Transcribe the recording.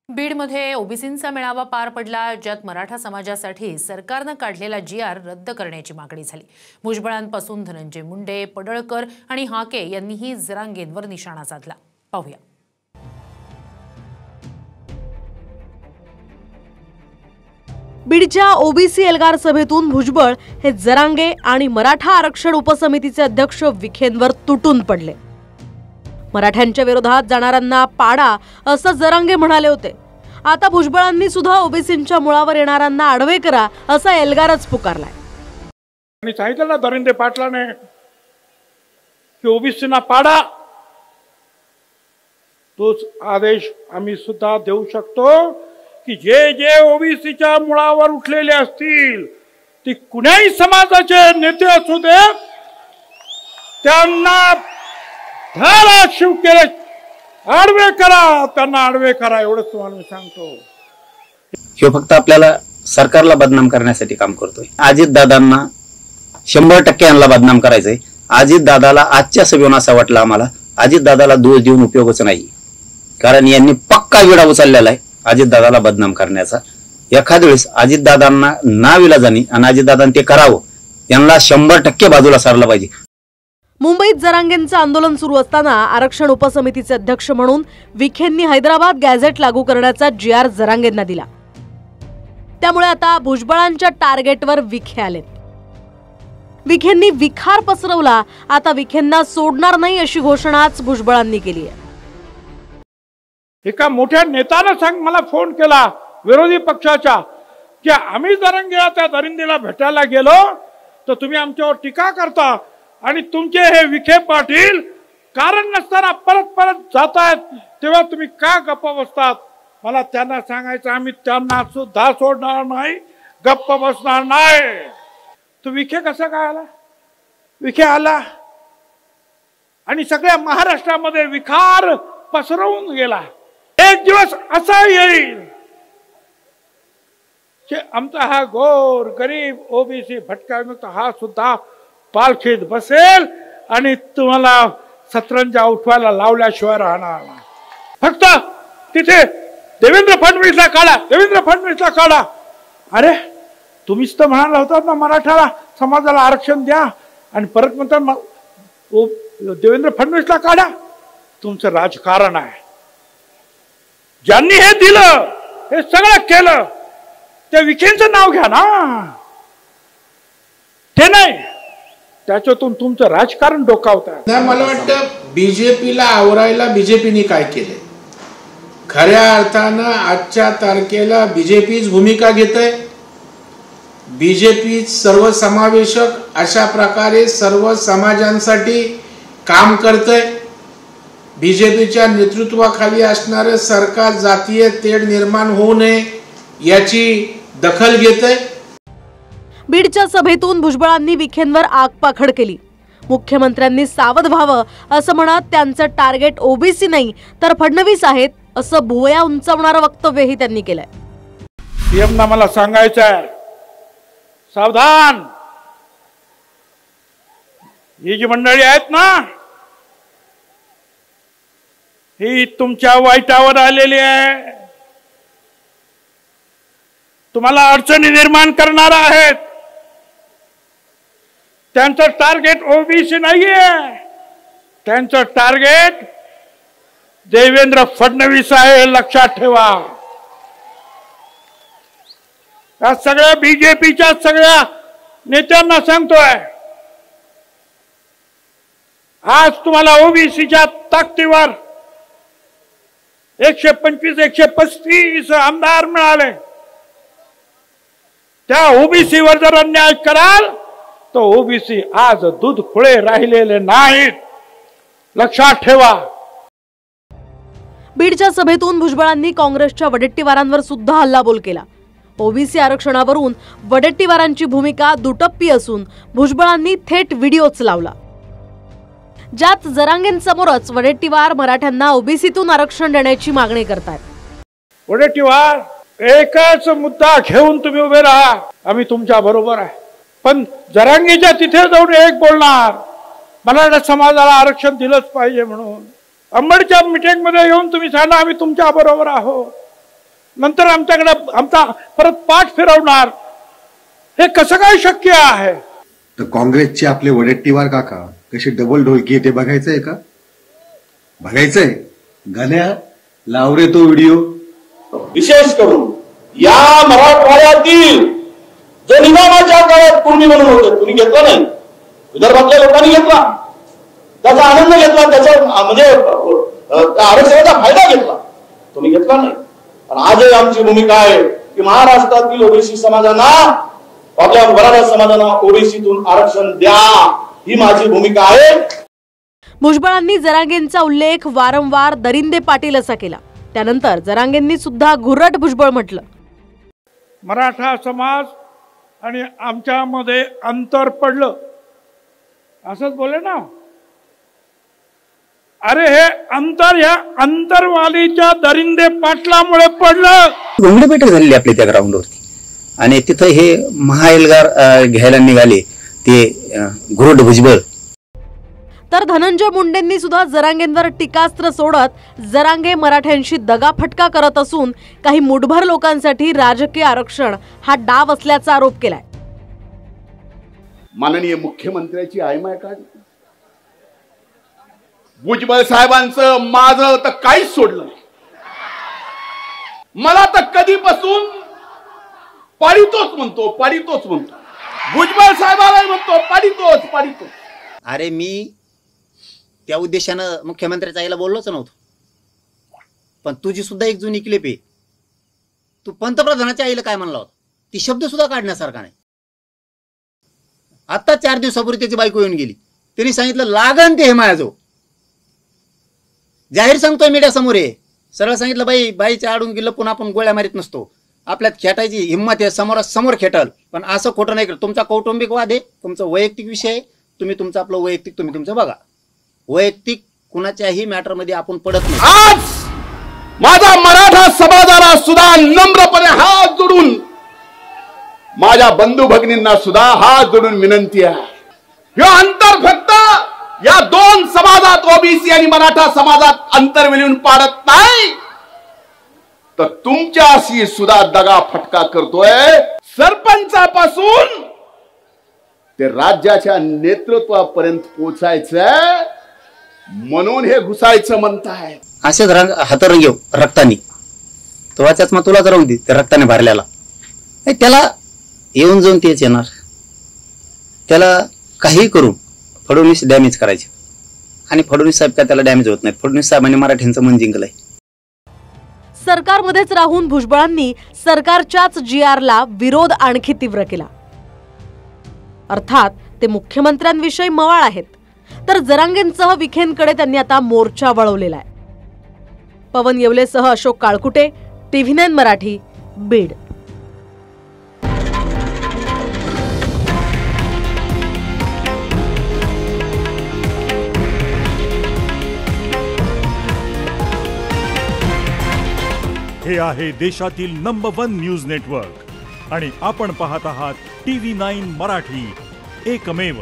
बीडमध्ये ओबीसींचा मेळावा पार पडला, ज्यात मराठा समाजासाठी सरकारने काढलेला जीआर रद्द करण्याची मागणी झाली। भुजबळांपासून धनंजय मुंडे, पडळकर आणि हाके यांनीही जरांगेंवर निशाणा साधला। पाहूया। बीडच्या ओबीसी एल्गार सभेतून भुजबळ हे जरांगे आणि मराठा आरक्षण उपसमितीचे अध्यक्ष विखेंवर तुटून पडले। मराठ्यांच्या विरोधात जाणाऱ्यांना पाडा असं जरांगे म्हणाले होते। आता भुजबळांनी सुद्धा ओबीसींच्या मुळावर येणाऱ्यांना आडवे करा असा एल्गारच पुकारलाय। आणि सांगितलं ना धनंजय पाटलाने की ओबीसींना पाडा, तोच आदेश आम्ही सुद्धा देऊ शकतो की जे जे ओबीसीच्या मुळावर उठलेले असतील, ती कुणाही समाजाचे नेते असू दे, त्यांना धारा शिवकेले आडवे करा, त्यांना आडवे करा, एवढंच तुम्हाला मी सांगतो। हे फक्त आपल्याला सरकारला बदनाम करण्यासाठी काम करतोय। अजित दादांना 100% यांना बदनाम करायचंय। अजित दादाला आजच्या सभेवरून असं वाटलं आम्हाला अजित दादाला दोष देऊन उपयोगच नाही, कारण यांनी पक्का विडा उचललेला आहे अजित दादाला बदनाम करण्याचा। एखाद्या वेळेस अजित दादांना नाविलाजानी आणि अजित दादांनी ते करावं, यांना 100% बाजूला सारलं पाहिजे। मुंबईत जरांगेंचं आंदोलन सुरू असताना आरक्षण उपसमितीचे अध्यक्ष म्हणून विखेंनी हैदराबाद गॅझेट लागू करण्याचा जीआर जरांगेंना दिला। त्यामुळे आता भुजबळांच्या टार्गेटवर विखे आले। विखेंनी विखार पसरवला, आता विखेंना सोडणार नाही अशी घोषणाच भुजबळांनी केली आहे। एका मोठ्या नेत्याने मला फोन केला विरोधी पक्षाच्या की आम्ही जरांगेला त्या दरिंदीला भेटायला गेलो तर तुम्ही आमच्यावर टीका करता आणि तुमचे हे विखे पाटील कारण नसताना परत परत जातायत, तेव्हा तुम्ही का गप्प बसतात? मला त्यांना सांगायचं आम्ही त्यांना सुद्धा सोडणार नाही, गप्प बसणार नाही। तो विखे कसा काय आला? विखे आला आणि सगळ्या महाराष्ट्रामध्ये विखार पसरवून गेला। एक दिवस असा येईल की आमचा हा गोर गरीब ओबीसी भटका विमुक्त हा सुद्धा पालखीत बसेल आणि तुम्हाला सतरंजा उठवायला लावल्याशिवाय राहणार नाही। फक्त तिथे देवेंद्र फडणवीसला काढा, देवेंद्र फडणवीसला काढा। अरे तुम्हीच तर म्हणाला होतात ना मराठा समाजाला आरक्षण द्या, आणि परत म्हणतात देवेंद्र फडणवीसला काढा। तुमचं राजकारण आहे। ज्यांनी हे दिलं, हे सगळं केलं, त्या विखेंचं नाव घ्या ना, ते नाही त्याच्यातून तुमचं राजकारण डोकावताय। मला वाटतं बीजेपीला आवरायला बीजेपीने काय केले, खऱ्या अर्थानं आजच्या तारखेला बीजेपीच भूमिका घेते। बीजेपी सर्वसमावेशक अशा प्रकारे सर्व समाजांसाठी काम करते। बीजेपीच्या नेतृत्वाखाली असणारे सरकार जातीय तेढ निर्माण होऊ नये याची दखल घेते। बीडच्या सभेतून भुजबळांनी विखेंवर आगपाखड केली। मुख्यमंत्र्यांनी सावध व्हावं असं म्हणत त्यांचं टार्गेट ओबीसी नाही तर फडणवीस आहेत असं भुवया उंचावणारं वक्तव्यही त्यांनी केलंय। सीएमना मला सांगायचं आहे, सावधान, ही जी मंडळी आहेत ना, ही तुमच्या वाईटावर आलेली आहे, तुम्हाला अडचणी निर्माण करणार आहेत। त्यांचं टार्गेट ओबीसी नाहीये, त्यांचं टार्गेट देवेंद्र फडणवीस आहे, लक्षात ठेवा। या सगळ्या बीजेपीच्या सगळ्या नेत्यांना सांगतोय, आज तुम्हाला ओबीसीच्या ताकदीवर 125 135 आमदार मिळाले। त्या ओबीसी वर जर अन्याय कराल तो ओबीसी आज दूध खुळे राहिलेले नाहीत, लक्षात ठेवा। बीडच्या सभेतून भुजबळांनी काँग्रेसच्या वडेट्टीवारांवर सुद्धा हल्लाबोल केला। ओबीसी आरक्षणावरून वडेट्टीवारांची भूमिका दुटप्पी असून भुजबळांनी थेट व्हिडिओच लावला, ज्यात जरांगेंसमोरच वडेट्टीवार मराठ्यांना ओबीसीतून आरक्षण देण्याची मागणी करतात। वडेट्टीवार, एकच मुद्दा घेऊन तुम्ही उभे राहा, आम्ही तुमच्या बरोबर आहे, पण जरांगेच्या तिथे जाऊन एक बोलणार, मराठा समाजाला आरक्षण दिलंच पाहिजे म्हणून। अंबडच्या मीटिंग मध्ये येऊन तुम्ही सांगा आम्ही तुमच्या बरोबर आहोत, नंतर आमच्याकडे आमचा परत पाठ फिरवणार, हे कसं काय शक्य आहे? तर काँग्रेसचे आपले वडेट्टीवार काका कशी डबल ढोलकी ते बघायचंय का? बघायचंय? गाण्या लावरे तो व्हिडिओ. विशेष करून या मराठवाड्यातील जो निजामाच्या काळात कुणबी म्हणून होतं, कुणी घेतला नाही. विदर्भातल्या लोकांनी घेतला, त्याचा आनंद घेतला, त्याचा म्हणजे आरक्षणाचा फायदा घेतला. तुम्ही घेतला नाही. पण आजही आमची भूमिका आहे की महाराष्ट्रातील ओबीसी समाजांना, आपल्या मराठा समाजांना ओबीसीतून आरक्षण द्या, ही माझी भूमिका आहे. भुजबळांनी जरांगेंचा उल्लेख वारंवार दरिंदे पाटील असा केला. त्यानंतर जरांगेंनी सुद्धा घुरट भुजबळ म्हटलं. मराठा समाज आणि आमच्यामध्ये अंतर पडलं असंच बोले ना. अरे हे अंतर ह्या अंतरवालीच्या दरिंदे पाटलामुळे पडलं. घोंगडी बैठक झालेली आपली त्या ग्राउंडवरती, आणि तिथं हे महाएल्गार घ्यायला निघाले ते घुरट भुजबळ. तर धनंजय मुंडेंनी सुद्धा जरांगेंवर टीकास्त्र सोडत जरांगे मराठ्यांशी दगाफटका करत असून काही मुठभर लोकांसाठी राजकीय आरक्षण हा डाव असल्याचा आरोप केलाय. माननीय मुख्यमंत्र्याची आयमाय काढली. भुजबळ साहेबांचं माझं तर काहीच सोडलं नाही. मला तर कधीपासून पाडितोच म्हणतो. भुजबळ साहेबाला म्हणतो पाडितोच. अरे मी त्या उद्देशानं मुख्यमंत्र्याच्या आईला बोललोच नव्हतो, पण तुझी सुद्धा एक जुनी क्लिप आहे. तू पंतप्रधानाच्या आईला काय म्हणला होता, ती शब्द सुद्धा काढण्यासारखा नाही. आता 4 दिवसापूर्वी त्याची बायको येऊन गेली, त्यांनी सांगितलं लागण ते हे माझ्याजवळ. जाहीर सांगतोय मीडिया समोर आहे, सरळ सांगितलं बाईच्या आडून गेलं पण आपण गोळ्या मारीत नसतो, आपल्यात खेटायची हिंमत आहे, समोर खेटल. पण असं खोटं नाही करत. तुमचा कौटुंबिक वाद आहे, तुमचा वैयक्तिक विषय आहे, तुम्ही तुमचं आपलं वैयक्तिक तुम्ही तुमचं बघा. वैयक्तिक कुणाच्याही मॅटर मध्ये आपण पडत नाही. आज माझा मराठा समाजाला सुद्धा नम्रपणे हात जोडून, माझ्या बंधू भगिनींना सुद्धा हात जोडून विनंती आहे, हे अंतर फक्त या 2 समाजात ओबीसी आणि मराठा समाजात अंतर विलीन पाडत नाही, तर तुमच्याशी सुद्धा दगा फटका करतोय. सरपंचापासून ते राज्याच्या नेतृत्वापर्यंत पोचायचं म्हणून हे घुसायचं म्हणताय. असेच हातरून घेऊ रक्तानी, तो वाच्याच मग तुला राहून दे त्या रक्ताने भरलेला. त्याला येऊन जाऊन तेच येणार, त्याला काही करून फडणवीस डॅमेज करायचे. आणि फडणवीस साहेब काय त्याला डॅमेज होत नाही. फडणवीस साहेबांनी मराठ्यांचं मन जिंकलंय. सरकारमध्येच राहून भुजबळांनी सरकारच्याच GRला विरोध आणखी तीव्र केला. अर्थात ते मुख्यमंत्र्यांविषयी मवाळ आहेत, तर जरांगेंसह विखेंकडे त्यांनी आता मोर्चा वळवलेला आहे. पवन येवलेसह अशोक काळकुटे, TV9 मराठी, बीड. हे आहे देशातील नंबर 1 न्यूज नेटवर्क आणि आपण पाहत आहात TV9 मराठी, एकमेव.